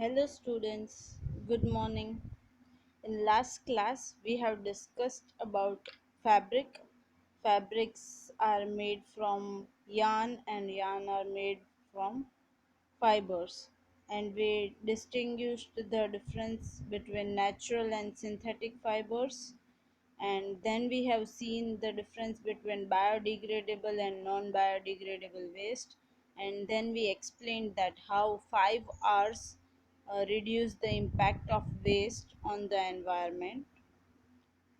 Hello students, good morning. In last class we have discussed about fabric. Fabrics are made from yarn and yarn are made from fibers, and we distinguished the difference between natural and synthetic fibers, and then we have seen the difference between biodegradable and non-biodegradable waste, and then we explained that how 5 R's reduce the impact of waste on the environment.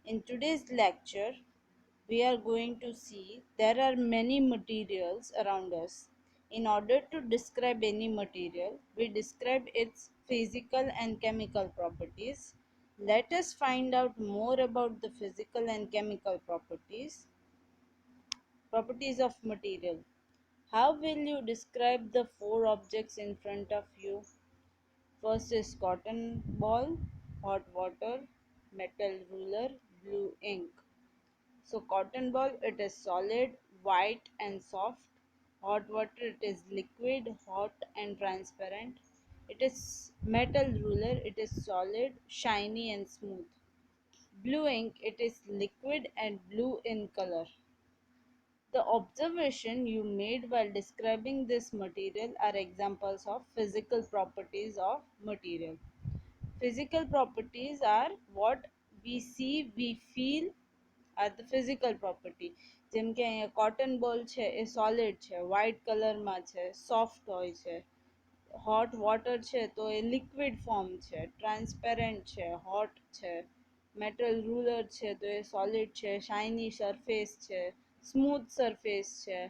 In today's lecture we are going to see there are many materials around us. In order to describe any material, we describe its physical and chemical properties. Let us find out more about the physical and chemical properties of material. How will you describe the four objects in front of you? First is cotton ball, hot water, metal ruler, blue ink. So cotton ball, it is solid, white and soft. Hot water, it is liquid, hot and transparent. It is metal ruler, it is solid, shiny and smooth. Blue ink, it is liquid and blue in color. The observation you made while describing this material are examples of physical properties of material. Physical properties are what we see, we feel are the physical property. જેમ કે અહીંયા cotton ball છે એ solid છે, white કલરમાં છે, soft હોય છે. Hot water છે તો એ liquid form છે, transparent છે, hot છે. Metal ruler છે તો એ solid છે, shiny surface છે, smooth surface છે.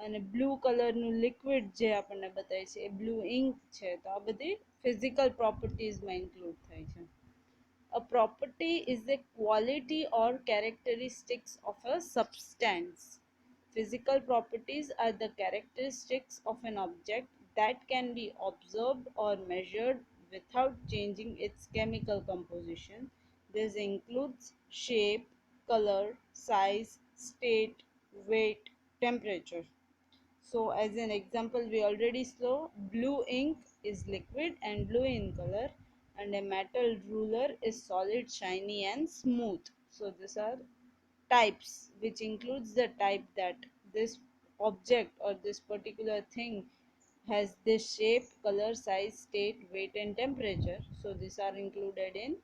અને blue કલરનું liquid જે આપણને બતાવે છે એ blue ink છે. તો આ બધી physical properties માં include થાય છે. A property is the quality or characteristics of a substance. Physical properties are the characteristics of an object that can be observed or measured without changing its chemical composition. This includes shape, color, size, state, weight, temperature. So as an example we already saw blue ink is liquid and blue in color, and a metal ruler is solid, shiny and smooth. So these are types, which includes the type that this object or this particular thing has this shape, color, size, state, weight and temperature. So these are included in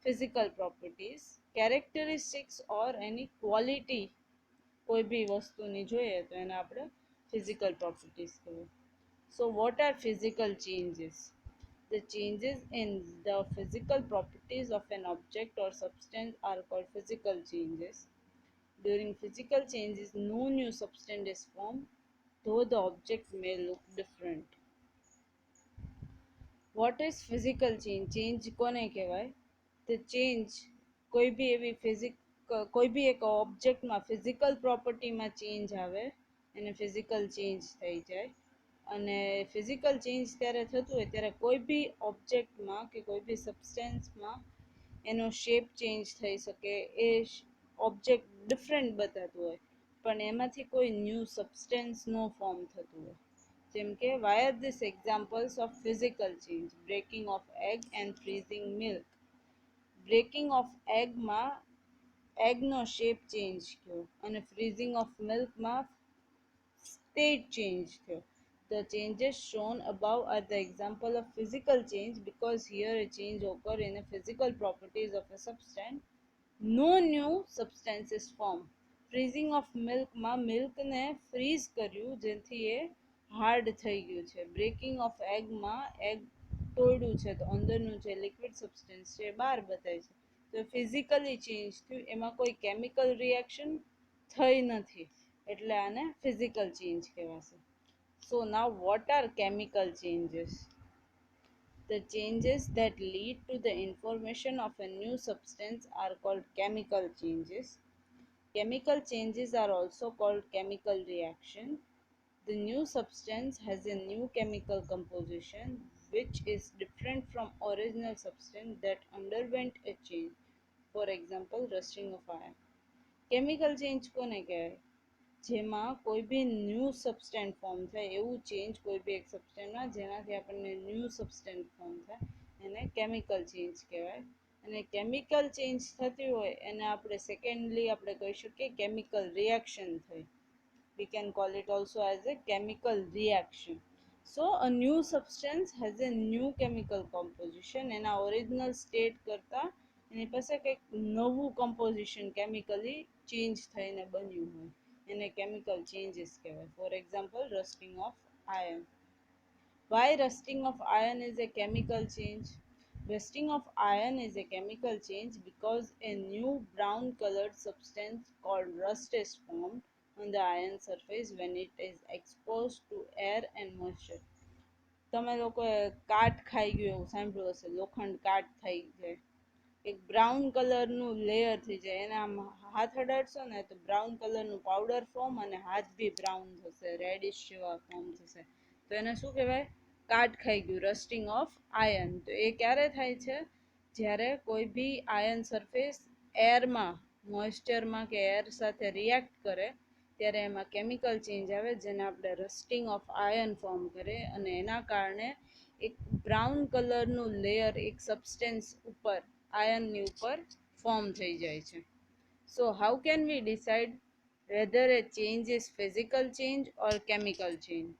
physical properties. Characteristics or any quality કોઈ બી વસ્તુની જોઈએ તો એને આપણે physical properties કહેવાય. So what are physical changes? The changes in the physical properties of an object or substance are called physical changes. During physical changes, no new substance is formed, though the object may look different. What is physical change? Change કોને કહેવાય? The change કોઈ બી એવી કોઈ બી એક ઓબ્જેક્ટમાં physical પ્રોપર્ટીમાં change આવે એને physical change થઈ જાય. અને ફિઝિકલ ચેન્જ ત્યારે થતું હોય ત્યારે કોઈ બી ઓબ્જેક્ટમાં કે કોઈ બી સબસ્ટેન્સમાં એનો શેપ ચેન્જ થઈ શકે, એ ઓબ્જેક્ટ ડિફરન્ટ બતાતું હોય પણ એમાંથી કોઈ ન્યૂ સબસ્ટેન્સ નો ફોર્મ થતું હોય. જેમ કે why are these examples of physical change? Breaking of egg and freezing milk. Breaking of egg માં egg નો shape change થયો અને freezing of milk માં state change થયો. The changes shown above are the example of physical change because here a change occur in the physical properties of a substance. No new substance is formed. Freezing of milk માં milk ને freeze કર્યું જેથી એ hard થઈ ગયું છે. Breaking of egg માં egg તોડ્યું છે તો અંદરનું જે liquid substance છે એ બહાર બતાય છે. તો physically change થયું, એમાં કોઈ chemical reaction થઈ નથી, એટલે આને physical change કહેવાશે. So now what are chemical changes? The changes that lead to the information of a new substance are called chemical changes. Chemical changes are also called chemical reaction. The new substance has a new chemical composition which is different from original substance that underwent a change. For example, rusting of iron. Chemical change કોને કહેવાય? જેમાં કોઈ બી new સબસ્ટેન્ટ form થાય એવું change કોઈ બી એક સબસ્ટેન્ટમાં જેનાથી આપણને ન્યૂ સબસ્ટેન્ટ ફોર્મ થાય એને કેમિકલ ચેન્જ કહેવાય. અને કેમિકલ ચેન્જ થતી હોય એને આપણે સેકન્ડલી આપણે કહી શકીએ કેમિકલ રિએક્શન થઈ. We can call it also as a chemical reaction. So a new substance has a new chemical composition એના ઓરિજિનલ સ્ટેટ કરતાં એની પાસે કંઈક નવું કમ્પોઝિશન કેમિકલી ચેન્જ થઈને બન્યું હોય એને કેમિકલ ચેન્જીસ કહેવાય. For example rusting of iron. Why rusting of iron is a chemical change? Rusting of iron is a chemical change because a new brown colored substance called rust is formed on the iron surface when it is exposed to air and moisture. તમે લોકોએ કાટ ખાઈ ગયું એવું સાંભળ્યું હશે, લોખંડ કાટ થઈ જાય, એક બ્રાઉન કલરનું લેયર થઈ જાય, એને આમ હાથ અડાડશો ને તો બ્રાઉન કલરનું પાવડર ફોર્મ અને હાથ બી બ્રાઉન થશે, રેડિશ જેવા ફોર્મ થશે, તો એને શું કહેવાય? કાટ ખાઈ ગયું, રસ્ટિંગ ઓફ આયર્ન. તો એ ક્યારે થાય છે? જ્યારે કોઈ બી આયર્ન સરફેસ એરમાં, મોઇસ્ચરમાં કે એર સાથે રિએક્ટ કરે ત્યારે એમાં કેમિકલ ચેન્જ આવે જેને આપણે રસ્ટિંગ ઓફ આયર્ન ફોર્મ કરે અને એના કારણે એક બ્રાઉન કલરનું લેયર એક સબસ્ટેન્સ ઉપર આયર્નની ઉપર ફોર્મ થઈ જાય છે. So how can we decide whether a change is physical change or chemical change?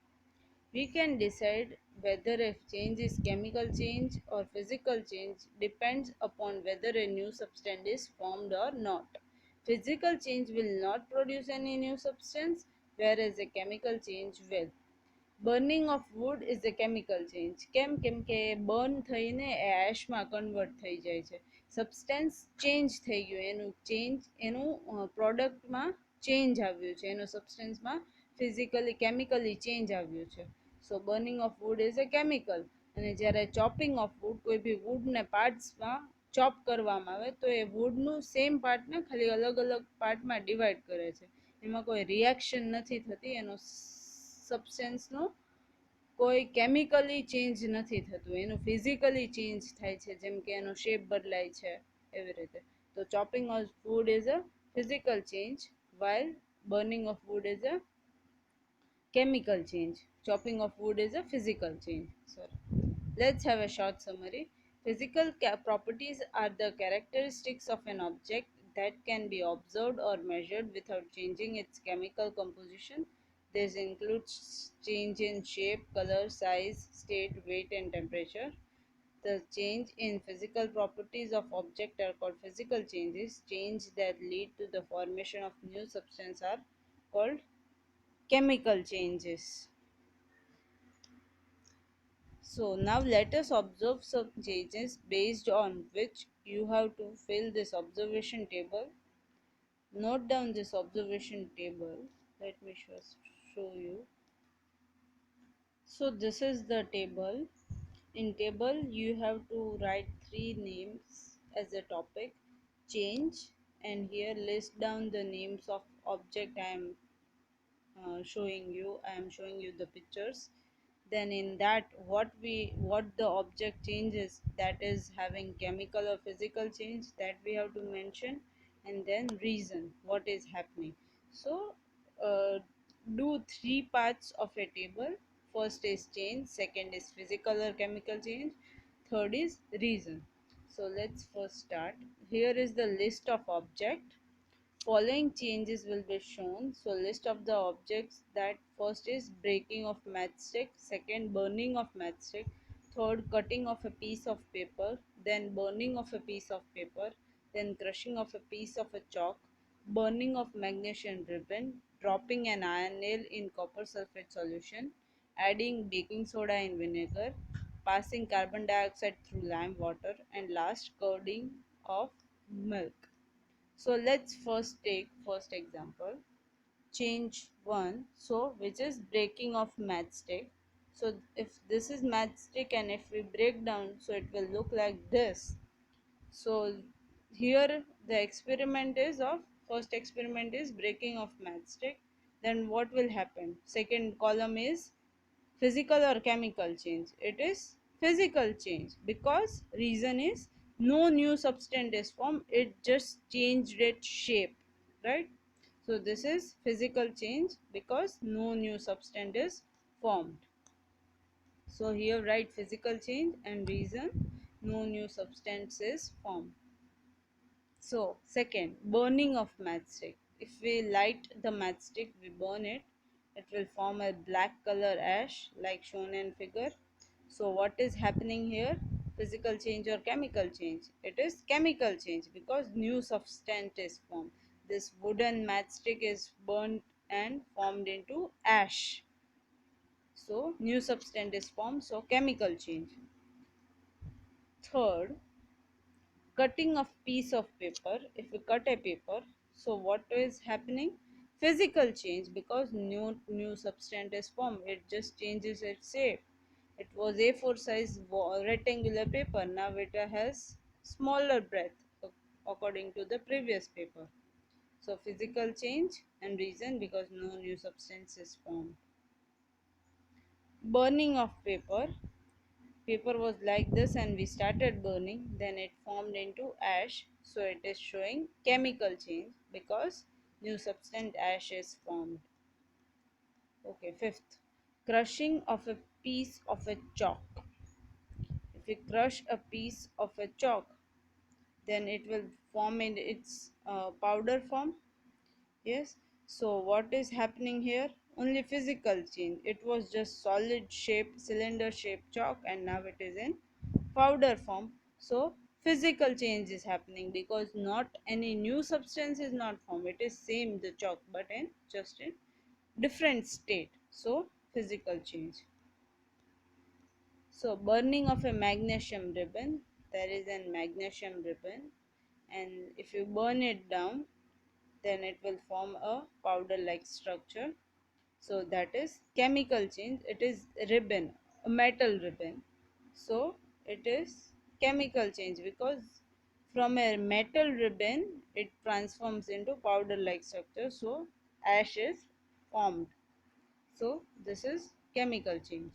We can decide whether a change is chemical change or physical change depends upon whether a new substance is formed or not. Physical change will not produce any new substance, whereas a chemical change will. Burning of wood is a chemical change. કેમ કે burn થઈને એ એશમાં convert થઈ જાય છે, substance change થઈ ગયું, એનું પ્રોડક્ટમાં change આવ્યું છે, એનું સબસ્ટેન્સમાં ફિઝિકલી કેમિકલી ચેન્જ આવ્યું છે. So burning of wood is a chemical. અને જ્યારે ચોપિંગ ઓફ વુડ, કોઈ બી વુડને પાર્ટ્સમાં ચોપ કરવામાં આવે તો એ વુડનું સેમ પાર્ટને ખાલી અલગ અલગ પાર્ટમાં ડિવાઈડ કરે છે, એમાં કોઈ રિએક્શન નથી થતી, એનો સબસ્ટેન્સનું કોઈ કેમિકલી ચેન્જ નથી થતું, એનું ફિઝિકલી ચેન્જ થાય છે, જેમ કે એનો શેપ બદલાય છે એવી રીતે. તો chopping of wood is a physical change while burning of wood is a chemical change. Chopping of wood is a physical change. Sorry. Let's have a short summary. Physical properties are the characteristics of an object that can be observed or measured without changing its chemical composition. This includes change in shape, color, size, state, weight, and temperature. The change in physical properties of object are called physical changes. Change that lead to the formation of new substance are called chemical changes. So now let us observe some changes based on which you have to fill this observation table. Note down this observation table. Let me show you. So this is the table. In table you have to write 3 names as a topic, change, and here list down the names of object I am showing you. I am showing you the pictures. Then in that what the object changes, that is having chemical or physical change, that we have to mention, and then reason what is happening. So do 3 parts of a table. First is change, second is physical or chemical change, third is reason. So let's first start. Here is the list of object. Following changes will be shown. So list of the objects, that first is breaking of matchstick, second burning of matchstick, third cutting of a piece of paper, then burning of a piece of paper, then crushing of a piece of a chalk, burning of magnesium ribbon, dropping an iron nail in copper sulfate solution, adding baking soda in vinegar, passing carbon dioxide through lime water, and last curding of milk. So let's first take first example, change 1, so which is breaking of matchstick. So if this is matchstick and if we break down, so it will look like this. So here the experiment is of, first experiment is breaking of matchstick. Then what will happen? Second column is physical or chemical change. It is physical change because reason is no new substance is formed, it just changed its shape, right? So this is physical change because no new substance is formed. So here write physical change and reason, no new substance is formed. So second, burning of matchstick. If we light the matchstick, we burn it, it will form a black color ash like shown in figure. So what is happening here? Physical change or chemical change? It is chemical change because new substance is formed. This wooden matchstick is burnt and formed into ash. So new substance is formed, so chemical change. Third, cutting of piece of paper. If we cut a paper, so what is happening? Physical change because new substance is formed. It just changes its shape. It was A4 size rectangular paper, now it has smaller breadth according to the previous paper. So physical change and reason because no new substance is formed. Burning of paper. Paper was like this and we started burning, then it formed into ash, so it is showing chemical change because new substance ash is formed. Okay, fifth, crushing of a piece of a chalk. If we crush a piece of a chalk, then it will form in its powder form. Yes, so what is happening here? Only physical change. It was just solid shape, cylinder shape chalk, and now it is in powder form. So physical change is happening because not any new substance is not formed. It is same the chalk but in just in different state. So physical change. So burning of a magnesium ribbon. There is a magnesium ribbon, and if you burn it down, then it will form a powder like structure. So that is chemical change. It is ribbon, a metal ribbon, so it is chemical change because from a metal ribbon it transforms into powder like structure, so ash is formed. So this is chemical change.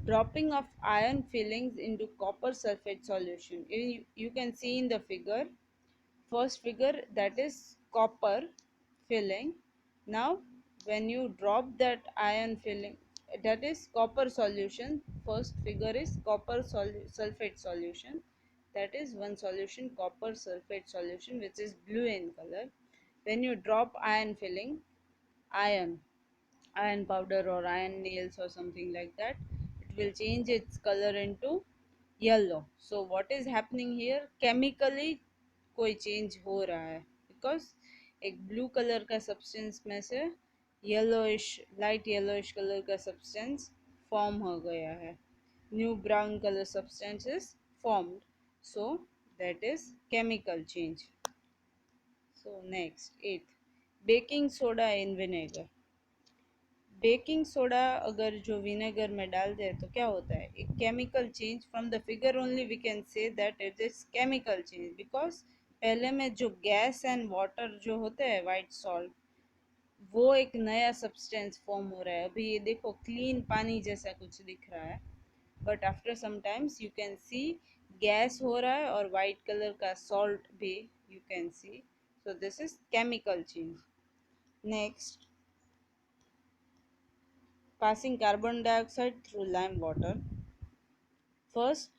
Dropping of iron fillings into copper sulfate solution. You can see in the figure, first figure, that is copper filling. Now when you drop that iron filling, that is copper solution. First figure is copper sulfate solution, that is one solution, copper sulfate solution, which is blue in color. When you drop iron filling, iron iron powder or iron nails or something like that, it will change its color into yellow. So what is happening here? Chemically कोई change हो रहा है because एक blue colour का substance में से yellowish, light yellowish colour का substance form हो गया है. New brown colour substance is formed, so that is chemical change. So next eight, baking soda in vinegar. Baking soda अगर जो विनेगर में डालते हैं तो क्या होता है? एक chemical change. From the figure only we can say that it is chemical change because पहले में जो गैस एंड वाटर जो होते हैं वाइट सॉल्ट, वो एक नया सब्सटेंस फॉर्म हो रहा है. अभी ये देखो क्लीन पानी जैसा कुछ दिख रहा है, but after some times you can see gas हो रहा है और वाइट कलर का सॉल्ट भी you can see. So this is chemical change. Next, passing carbon dioxide through lime water. First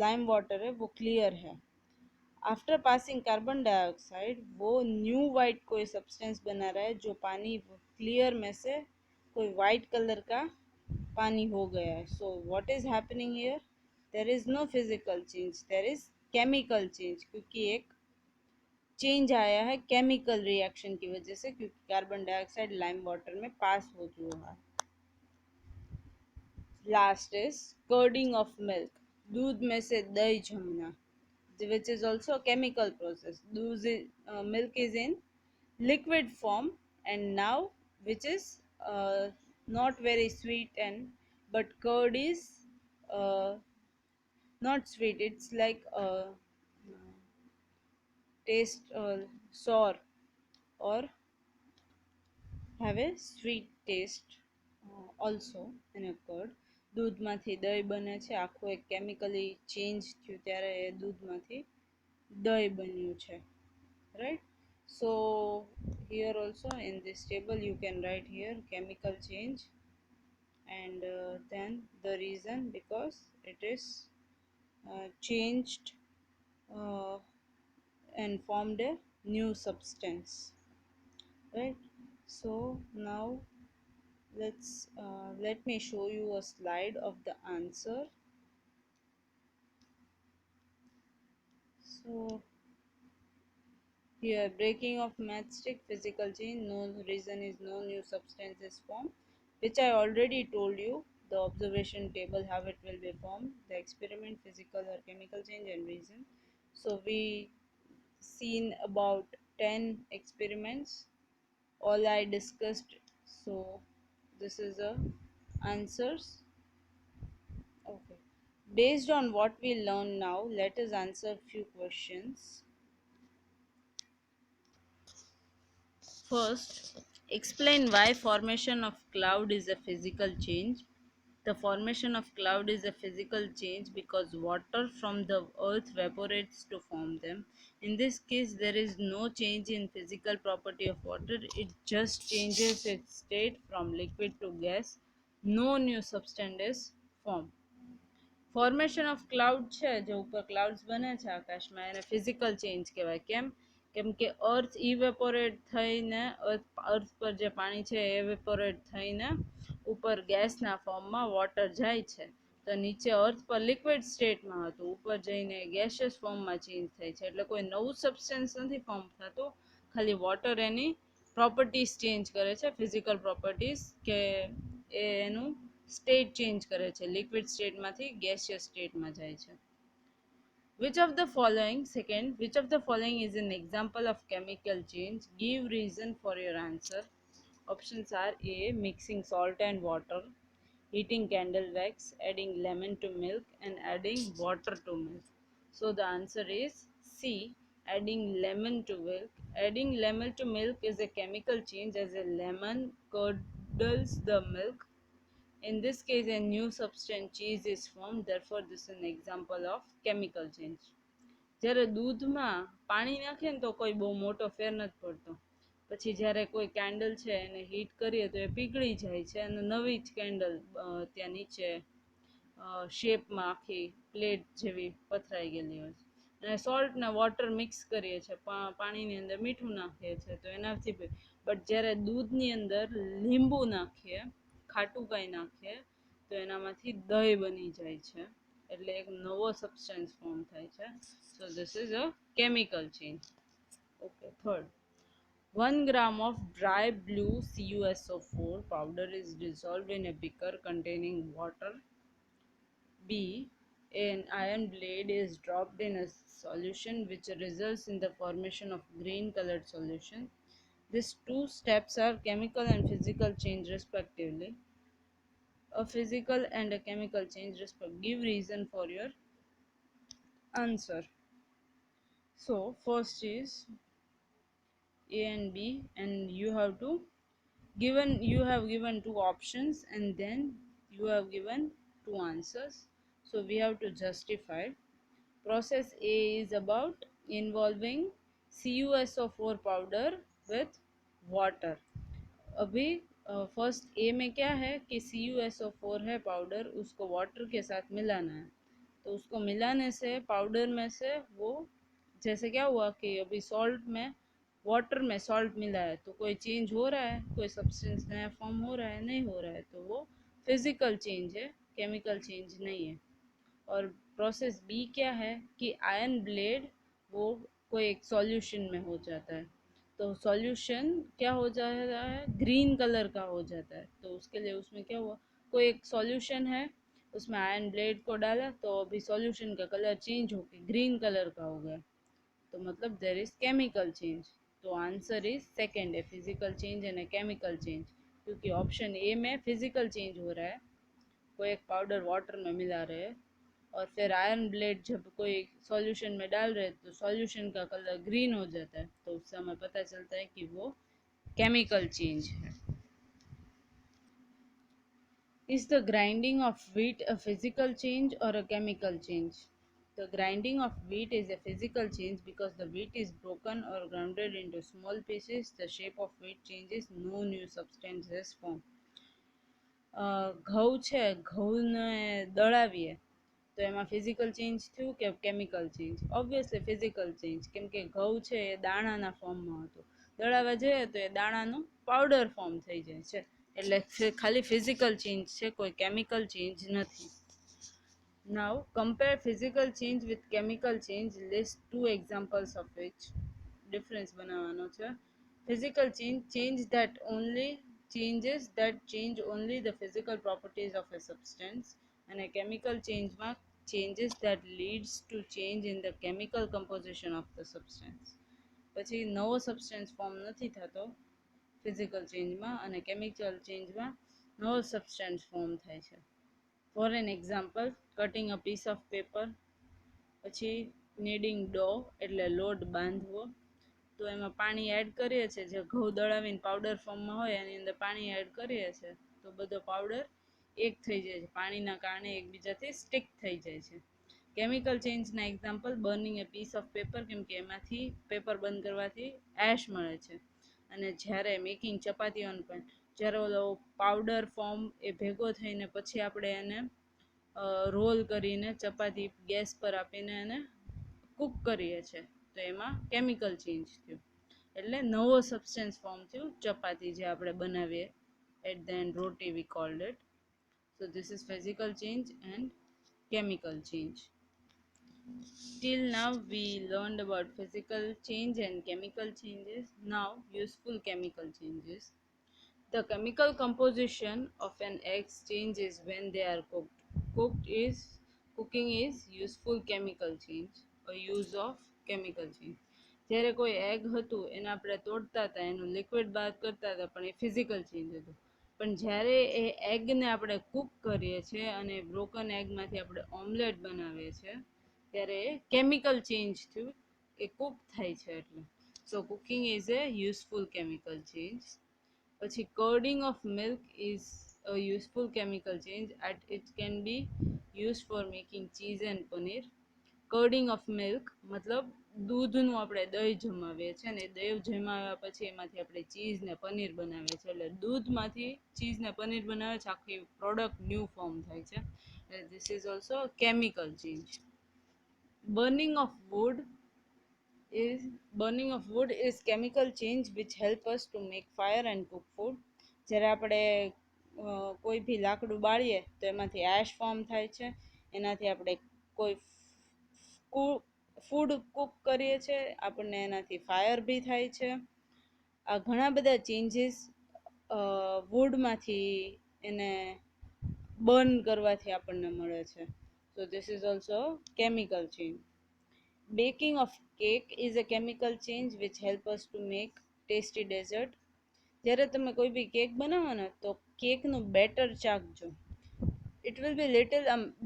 lime water है वो क्लियर है. आफ्टर पासिंग कार्बन डाइऑक्साइड वो न्यू वाइट कोई सब्सटेंस बना रहा है जो पानी क्लियर में से कोई वाइट कलर का पानी हो गया है. So what is happening here? There is no physical change, there is chemical change, क्योंकि एक चेंज आया है केमिकल रिएक्शन की वजह से, क्योंकि कार्बन डाइऑक्साइड लाइम वाटर में पास हो चुका है. Last is curding of milk. दूध में से दही जमना, which is also a chemical process. Milk is in liquid form and now which is not very sweet, and but curd is uh, not sweet, it's like taste sour or have a sweet taste also in a curd. દૂધમાંથી દહીં બને છે, આખું એક chemically change થયું ત્યારે એ દૂધમાંથી દહીં બન્યું છે, right. So here also in this table you can write here chemical change, and then the reason because it is changed uh, and formed a new substance, right? So now let me show you a slide of the answer. So here, breaking of matchstick, physical change, no reason is no new substance is formed, which I already told you. The observation table, how it will be formed, the experiment, physical or chemical change, and reason. So we seen about 10 experiments, all I discussed. So this is the answers. Okay. Based on what we learn now, let us answer few questions. First, explain why formation of cloud is a physical change. The formation of cloud is a physical change because water from the earth evaporates to form them. In this case, there is no change in physical property of water, it just changes its state from liquid to gas. No new substance is formed. Formation of cloud છે જે ઉપર clouds બને છે આકાશમાં એને physical change કહેવાય. કેમ? કેમ કે અર્થ ઇવેપોરેટ થઈને અર્થ પર જે પાણી છે એ ઇવેપોરેટ થઈને ઉપર ગેસના ફોર્મમાં વોટર જાય છે. તો નીચે અર્થ પર લિક્વિડ સ્ટેટમાં હતું, ઉપર જઈને ગેસિયસ ફોર્મમાં ચેન્જ થાય છે. એટલે કોઈ નવું સબસ્ટન્સ નથી ફોર્મ થતું, ખાલી વોટર એની પ્રોપર્ટીઝ ચેન્જ કરે છે, ફિઝિકલ પ્રોપર્ટીઝ, કે એ એનું સ્ટેટ ચેન્જ કરે છે, લિક્વિડ સ્ટેટમાંથી ગેસિયસ સ્ટેટમાં જાય છે. Which of the following, second, which of the following is an example of chemical change? Give reason for your answer. Options are A. Mixing salt and water, heating candle wax, adding lemon to milk, and adding water to milk. So the answer is C. Adding lemon to milk. Adding lemon to milk is a chemical change as a lemon curdles the milk. In this case, a new substance cheese is formed. Therefore, this is an example of chemical change. જ્યારે દૂધમાં પાણી નાખીએ ને તો કોઈ બહુ મોટો ફેર નથી પડતો. પછી જ્યારે કોઈ કેન્ડલ છે એને હીટ કરીએ તો એ પીગળી જાય છે અને નવી જ કેન્ડલ ત્યાં નીચે શેપમાં આખી પ્લેટ જેવી પથરાઈ ગયેલી હોય છે. અને સોલ્ટ ને વોટર મિક્સ કરીએ છીએ, પાણીની અંદર મીઠું નાખીએ છીએ તો એનાથી બટ જ્યારે દૂધની અંદર લીંબુ નાખીએ, ખાટું કાંઈ નાખીએ તો એનામાંથી દહીં બની જાય છે, એટલે એક નવો સબસ્ટન્સ ફોર્મ થાય છે. So this is a chemical change. Okay, third, 1 gram of dry blue CuSO4 powder is dissolved in a beaker containing water. B. An iron blade is dropped in a solution which results in the formation of green colored solution. These two steps are chemical and physical change respectively. A physical and a chemical change respectively. Give reason for your answer. So first is A and B, and you have given two options and then you have given two answers. So we have to justify. Process A is about involving CuSO4 powder with water. अभी first A में क्या है कि CuSO4 है powder, उसको water के साथ मिलाना है. तो उसको मिलाने से पाउडर में से वो, जैसे क्या हुआ कि अभी सॉल्ट में वाटर में सॉल्ट मिला है तो कोई चेंज हो रहा है, कोई सब्सटेंस नया फॉर्म हो रहा है, नहीं हो रहा है, तो वो फिजिकल चेंज है, केमिकल चेंज नहीं है. और प्रोसेस बी क्या है कि आयन ब्लेड वो कोई एक सॉल्यूशन में हो जाता है, तो सॉल्यूशन क्या हो जाता है, ग्रीन कलर का हो जाता है. तो उसके लिए उसमें क्या हुआ, कोई एक सॉल्यूशन है, उसमें आयन ब्लेड को डाला तो अभी सॉल्यूशन का कलर चेंज होकर ग्रीन कलर का हो गया, तो मतलब देर इज केमिकल चेंज. तो आंसर इज सेकेंड है, physical change and chemical change, क्योंकि ऑप्शन ए में फिजिकल चेंज हो रहा है, कोई एक पाउडर वाटर में मिला रहे हैं और फिर आयरन ब्लेड जब कोई सॉल्यूशन में डाल रहे तो सॉल्यूशन का कलर ग्रीन हो जाता है, तो उससे हमें पता चलता है कि वो केमिकल चेंज है. Is the grinding of wheat a physical change or a chemical change? The grinding of wheat is a physical change because the wheat is broken or grounded into small pieces. The shape of wheat changes, no new substances form. ઘઉં છે, ઘઉંને દળાવીએ તો એમાં physical change થયું કે chemical change? Obviously physical change, કેમ કે ઘઉં છે એ દાણાના ફોર્મમાં હતું, દળાવવા જઈએ તો એ દાણાનું પાવડર ફોર્મ થઈ જાય છે, એટલે ખાલી ફિઝિકલ ચેન્જ છે, કોઈ કેમિકલ ચેન્જ નથી. Now compare physical change with chemical change. List two examples of which difference બનાવવાનો છે. Physical change, change only the physical properties of a substance, and a chemical change માં changes that leads to change in the chemical composition of the substance. પછી નવો substance form નથી થતો physical ચેન્જમાં, અને chemical ચેન્જમાં નવો substance form થાય છે. For an example, cutting a piece of paper, પછી kneading dough એટલે લોટ બાંધવો, તો એમાં પાણી એડ કરીએ છીએ, જે ઘઉં દળાવીને પાવડર ફોર્મમાં હોય એની અંદર પાણી એડ કરીએ છીએ તો બધો પાવડર એક થઈ જાય છે, પાણીના કારણે એકબીજાથી સ્ટિક થઈ જાય છે. કેમિકલ ચેન્જના example, burning a piece of paper, કેમ કે એમાંથી પેપર બંધ કરવાથી એશ મળે છે, અને જ્યારે મેકિંગ ચપાતીઓનું પણ જ્યારે ઓલો પાવડર ફોર્મ એ ભેગો થઈને પછી આપણે એને રોલ કરીને ચપાતી ગેસ પર આપીને એને કૂક કરીએ છીએ તો એમાં કેમિકલ ચેન્જ થયું, એટલે નવો સબસ્ટન્સ ફોર્મ થયું ચપાતી જે આપણે બનાવીએ at the end roti we called it. So this is physical change and chemical change. Till now we learned about physical change and chemical changes. Now useful chemical changes. The chemical composition of an egg changes when they are cooked. Cooking is useful chemical change, a use of chemical change. જ્યારે કોઈ egg હતું એને આપણે તોડતા હતા, એનું liquid બહાર કરતા હતા, પણ એ ફિઝિકલ ચેન્જ હતું. પણ જ્યારે એ એગને આપણે કૂક કરીએ છીએ અને બ્રોકન એગમાંથી આપણે ઓમલેટ બનાવીએ છીએ ત્યારે એ કેમિકલ ચેન્જ થયું, એ કૂક થાય છે એટલે. So cooking is a useful chemical change. પછી curding of milk is a useful chemical change and it can be used for making cheese and paneer. Curding of milk મતલબ દૂધનું આપણે દહીં જમાવીએ છીએ ને દહીં જમાવ્યા પછી એમાંથી આપણે ચીઝ ને પનીર બનાવીએ છીએ, એટલે દૂધમાંથી ચીઝ ને પનીર બનાવે છે, આખી પ્રોડક્ટ ન્યૂ ફોર્મ થાય છે. This is also a chemical change. Burning of wood is chemical change which help us to make fire and cook food. જ્યારે આપણે કોઈ ભી લાકડું બાળીએ તો એમાંથી એશ ફોર્મ થાય છે, એનાથી આપણે કોઈ ફૂડ કૂક કરીએ છીએ, આપણને એનાથી ફાયર બી થાય છે. આ ઘણા બધા ચેન્જીસ વુડમાંથી એને બર્ન કરવાથી આપણને મળે છે. So this is also chemical change. Baking of cake is a chemical change which help us to make tasty dessert. જ્યારે તમે કોઈ બી કેક બનાવો ને તો કેકનું બેટર ચાખજો, it will be little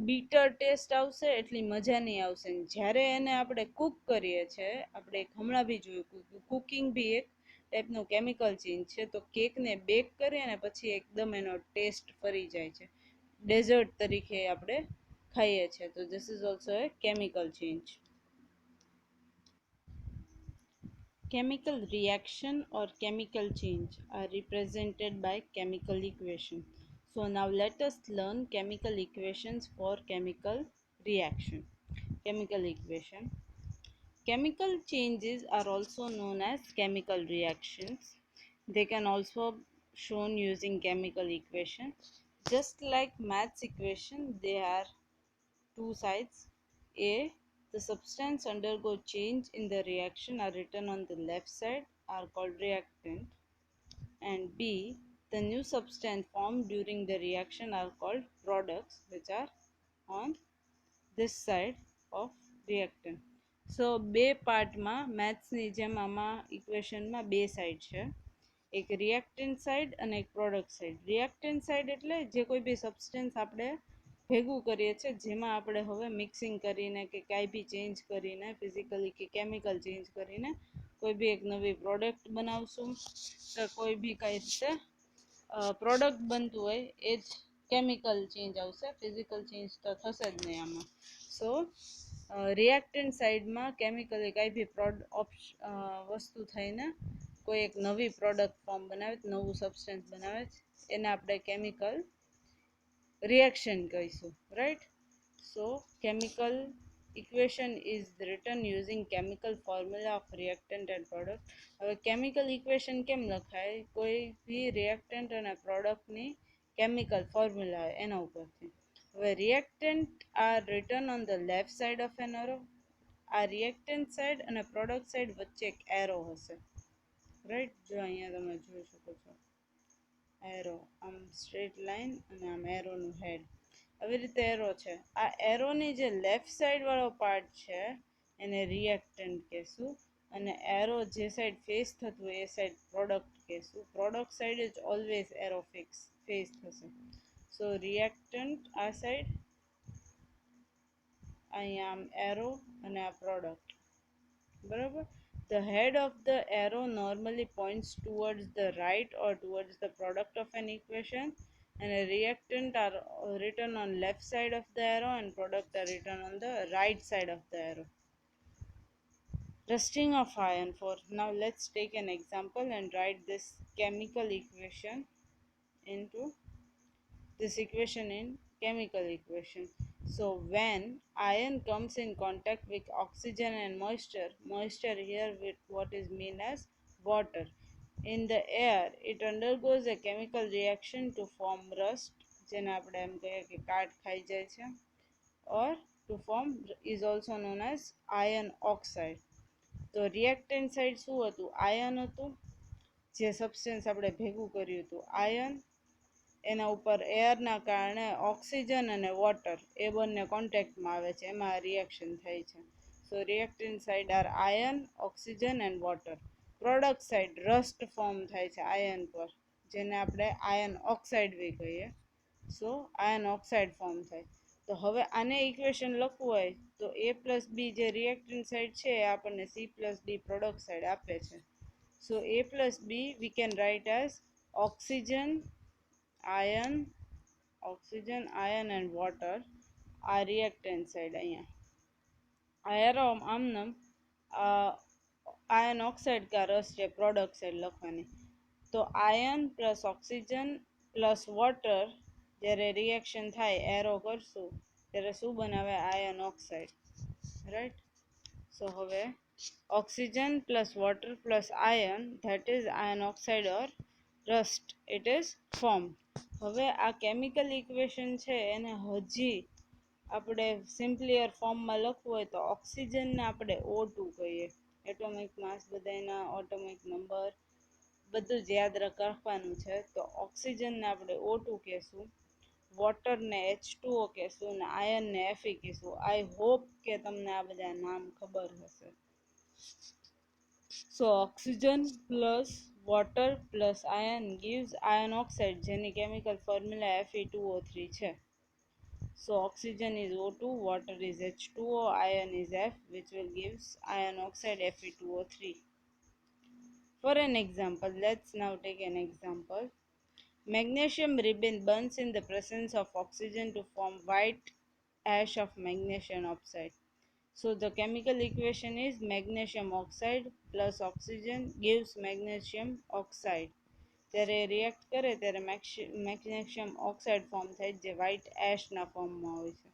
bitter taste આવશે, એટલી મજા નહીં આવશે. જ્યારે એને આપણે કૂક કરીએ છીએ, આપણે હમણાં બી જોયું કુકિંગ બી એક ટાઈપનું કેમિકલ ચેન્જ છે, તો કેકને બેક કરીએ ને પછી એકદમ એનો ટેસ્ટ ફરી જાય છે, ડેઝર્ટ તરીકે આપણે ખાઈએ છીએ. તો this is also a chemical change. Chemical reaction or chemical change are represented by chemical equation. So now let us learn chemical equations for chemical reaction. Chemical equation. Chemical changes are also known as chemical reactions. They can also shown using chemical equation. Just like maths equation, they are two sides. A, the substance undergo change in the reaction are written on the left side are called reactant, and B, the new substance formed during the reaction are called products which are on this side of reactant. So બે પાર્ટમાં મેથ્સની જેમ આમાં ઇક્વેશનમાં બે side છે, એક reactant side અને એક product side. Reactant side એટલે જે કોઈ બી સબસ્ટન્સ આપણે ભેગું કરીએ છીએ, જેમાં આપણે હવે મિક્સિંગ કરીને કે કાંઈ બી ચેન્જ કરીને ફિઝિકલી કે કેમિકલ ચેન્જ કરીને કોઈ બી એક નવી પ્રોડક્ટ બનાવશું, તો કોઈ બી કઈ રીતે પ્રોડક્ટ બનતું હોય એ જ કેમિકલ ચેન્જ આવશે, ફિઝિકલ ચેન્જ તો થશે જ નહીં આમાં. સો રિએક્ટન્ટ સાઈડમાં કેમિકલી કાંઈ બી વસ્તુ થઈને કોઈ એક નવી પ્રોડક્ટ ફોર્મ બનાવે, નવું સબસ્ટન્સ બનાવે, એને આપણે કેમિકલ રિએક્શન કહીશું, right. So chemical equation is return using chemical formula of reactant and product. હવે કેમિકલ ઇક્વેશન કેમ લખાય? કોઈ બી રિએક્ટન્ટ અને પ્રોડક્ટની કેમિકલ ફોર્મ્યુલા એના ઉપરથી. હવે reactant are written on the left side of an arrow. આ રિએક્ટન્ટ સાઈડ અને પ્રોડક્ટ સાઈડ વચ્ચે એક એરો હશે, રાઈટ. જો અહીંયા તમે જોઈ શકો છો એરો, આમ સ્ટ્રેટ લાઈન અને આમ એરોનું હેડ, આવી રીતે એરો છે. આ એરોની જે લેફ્ટ સાઈડ વાળો પાર્ટ છે એને રિએક્ટન્ટ કહેશું, અને એરો જે સાઈડ ફેસ થતું હોય એ સાઈડ પ્રોડક્ટ કહેશું. પ્રોડક્ટ સાઈડ જ ઓલવેઝ એરો ફેસ થશે. સો રિએક્ટન્ટ આ સાઈડ, અહીંયા આમ એરો અને આ પ્રોડક્ટ, બરાબર. The head of the arrow normally points towards the right or towards the product of an equation, and a reactant are written on left side of the arrow and product are written on the right side of the arrow. Rusting of iron for. Now let's take an example and write this chemical equation into this equation in chemical equation. So when iron comes in contact with oxygen and moisture here with what is mean as water in the air, it undergoes a chemical reaction to form rust, જેને આપણે એમ કહીએ કે કાટ ખાઈ જાય છે, or to form is also known as iron oxide. તો reactant side શું હતું? આયન હતું, જે સબસ્ટન્સ આપણે ભેગું કર્યું હતું આયન, એના ઉપર એરના કારણે ઓક્સિજન અને વોટર એ બંને કોન્ટેક્ટમાં આવે છે, એમાં રિએક્શન થાય છે. So reactant side are iron, oxygen and water. Product side rust form થાય છે આયન પર, જેને આપણે આયન ઓક્સાઇડ બી કહીએ. સો આયન ઓક્સાઇડ ફોર્મ થાય. તો હવે આને ઇક્વેશન લખવું હોય તો એ પ્લસ બી જે રિએક્ટન્ટ સાઈડ છે એ આપણને C plus D product side આપે છે. સો a plus b we can write as oxygen, iron, and water are reactant side. અહીંયા આ એરો આમનામ આયન ઓક્સાઇડ કા રસ છે પ્રોડક્ટ સાઈડ લખવાની. તો ion plus oxygen plus water જ્યારે રિએક્શન થાય એરો કરશું ત્યારે શું બનાવે? Ion oxide, right. સો હવે oxygen plus water plus iron, that is iron oxide or rust, it is formed. હવે આ કેમિકલ ઇક્વેશન છે એને હજી આપણે સિમ્પલીયર ફોર્મમાં લખવું હોય તો ઓક્સિજનને આપણે O2 કહીએ. એટોમિક માસ બધાના, એટોમિક નંબર બધું જ યાદ રાખવાનું છે. તો ઓક્સિજનને આપણે O2 કહેશું, વોટરને H2O કહેશું અને આયનને Fe કહેશું. આઈ હોપ કે તમને આ બધા નામ ખબર હશે. So oxygen plus water plus iron gives iron oxide, જેની chemical formula Fe2O3 છે. So oxygen is O2, water is H2O, iron is F, which will gives iron oxide Fe2O3. For an example, let's now take an example. Magnesium ribbon burns in the presence of oxygen to form white ash of magnesium oxide. So the chemical equation is magnesium oxide plus oxygen gives magnesium oxide. જ્યારે react કરે ત્યારે magnesium oxide form થાય જે white એશના ફોર્મમાં હોય છે.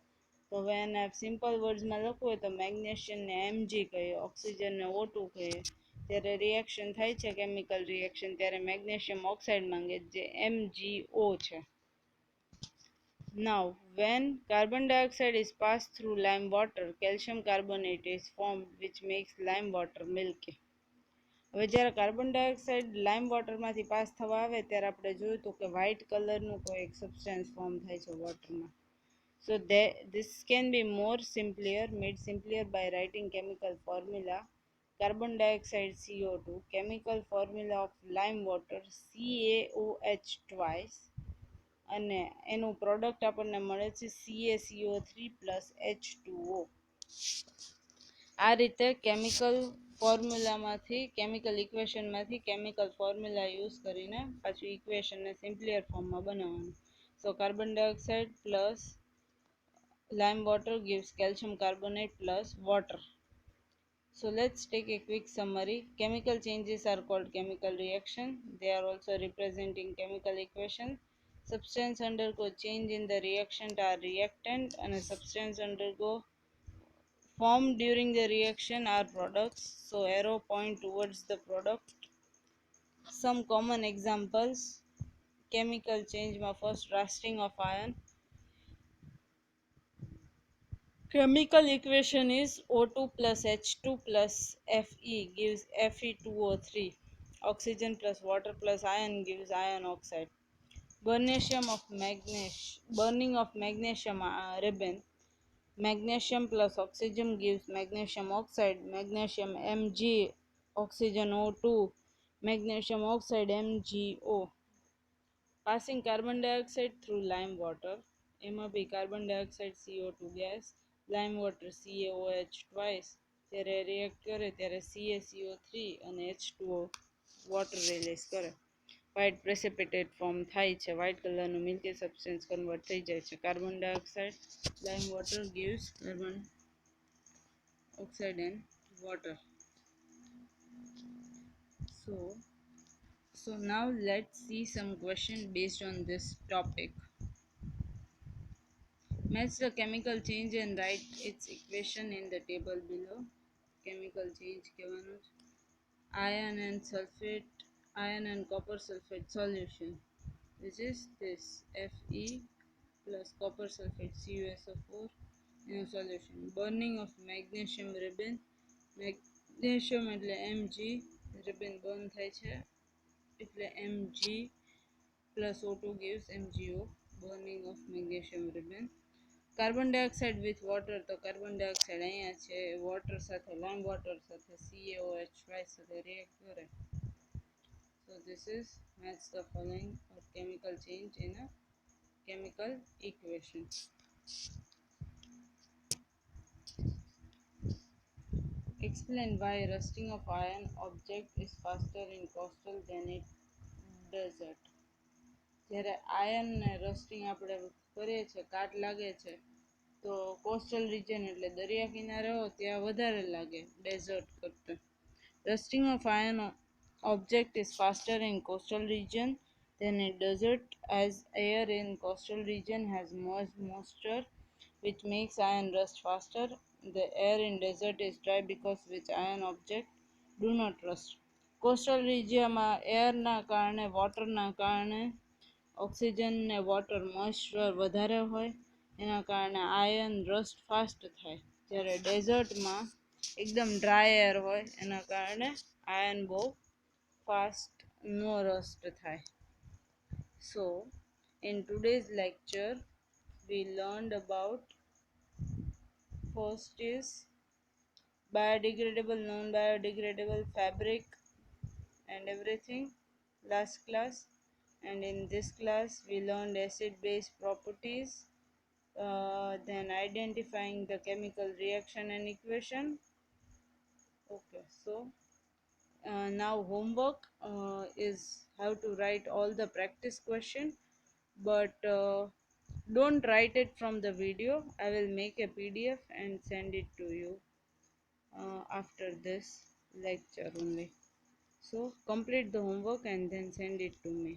તો હવે એને સિમ્પલ વર્ડ્સમાં લખવું હોય તો મેગ્નેશિયમને Mg કહીએ, ઓક્સિજનને O2 કહીએ. જ્યારે રિએક્શન થાય છે કેમિકલ રિએક્શન ત્યારે મેગ્નેશિયમ ઓક્સાઇડ માંગે જે MgO છે. Now, when carbon dioxide is passed through lime water, calcium carbonate is formed which makes lime water milky. હવે જ્યારે કાર્બન ડાયોક્સાઇડ લાઇમ વોટરમાંથી પાસ થવા આવે ત્યારે આપણે જોયું હતું કે વ્હાઇટ કલરનું કોઈ એક સબસ્ટન્સ ફોર્મ થાય છે વોટરમાં. સો this can be more made simpler by writing chemical formula. Carbon dioxide CO2, chemical formula of lime water CaOH twice, અને એનું પ્રોડક્ટ આપણને મળે છે CaCO3 પ્લસ H2O. આ રીતે કેમિકલ ફોર્મ્યુલામાંથી, કેમિકલ ઇક્વેશનમાંથી કેમિકલ ફોર્મ્યુલા યુઝ કરીને પાછું ઇક્વેશનને સિમ્પલીયર ફોર્મમાં બનાવવાનું. So carbon dioxide plus lime water gives calcium carbonate plus water. So let's take a quick summary. Chemical changes are called chemical reaction. They are also representing chemical equation. Substance undergo change in the reaction are reactant and a substance undergo formed during the reaction are products. So arrow point towards the product. Some common examples. Chemical change my first rusting of iron. Chemical equation is O2 plus H2 plus Fe gives Fe2O3. Oxygen plus water plus iron gives iron oxide. Burning of magnesium ribbon. Magnesium plus oxygen gives magnesium oxide. Magnesium Mg, oxygen O2, magnesium oxide MgO. Passing carbon dioxide through lime water. એમાં બી carbon dioxide CO2 gas lime water CaOH twice ત્યારે react કરે ત્યારે CaCO3 અને H2O water release કરે. White precipitate form થાય છે. White કલરનું મિલ્કી સબસ્ટન્સ કન્વર્ટ થઈ જાય છે. Carbon dioxide lime water gives carbon oxide and water. So now let's see some questions based on this topic. Match the chemical change and write its equation in the table below. Chemical change કહેવાનું છે. Iron and copper sulfate solution, which is this Fe plus copper sulfate CuSO4 in a solution. Burning of magnesium ribbon. Magnesium એટલે Mg, ribbon burn થાય છે એટલે Mg plus O2 gives MgO. Burning of magnesium ribbon. Carbon dioxide with water, તો carbon dioxide અહીંયા છે water સાથે લાઇમ water સાથે CaOH સાથે રિએક્ટ કરે. So this is match the following or chemical change in a chemical equation. Explain why rusting of iron object is faster in coastal than in desert. જ્યારે આયનને rusting આપણે કરીએ છીએ, કાટ લાગે છે, તો કોસ્ટલ રિજન એટલે દરિયા કિનારે હો ત્યાં વધારે લાગે ડેઝર્ટ કરતાં. Rusting of iron object is faster in coastal region than in desert as air in coastal region has more moisture which makes iron rust faster. The air in desert is dry because which iron object do not rust. Coastal રિજિયનમાં એરના કારણે વોટરના કારણે oxygen ને water moisture વધારે હોય એના કારણે ion rust fast થાય. જ્યારે ડેઝર્ટમાં એકદમ ડ્રાય એર હોય એના કારણે આયન બહુ ફાસ્ટ નો રસ્ટ થાય. So in today's lecture we learned about first is biodegradable, non-biodegradable fabric and everything last class, and in this class we learned acid base properties, then identifying the chemical reaction and equation. Okay, so now homework is how to write all the practice question, but don't write it from the video. I will make a PDF and send it to you after this lecture only. So complete the homework and then send it to me.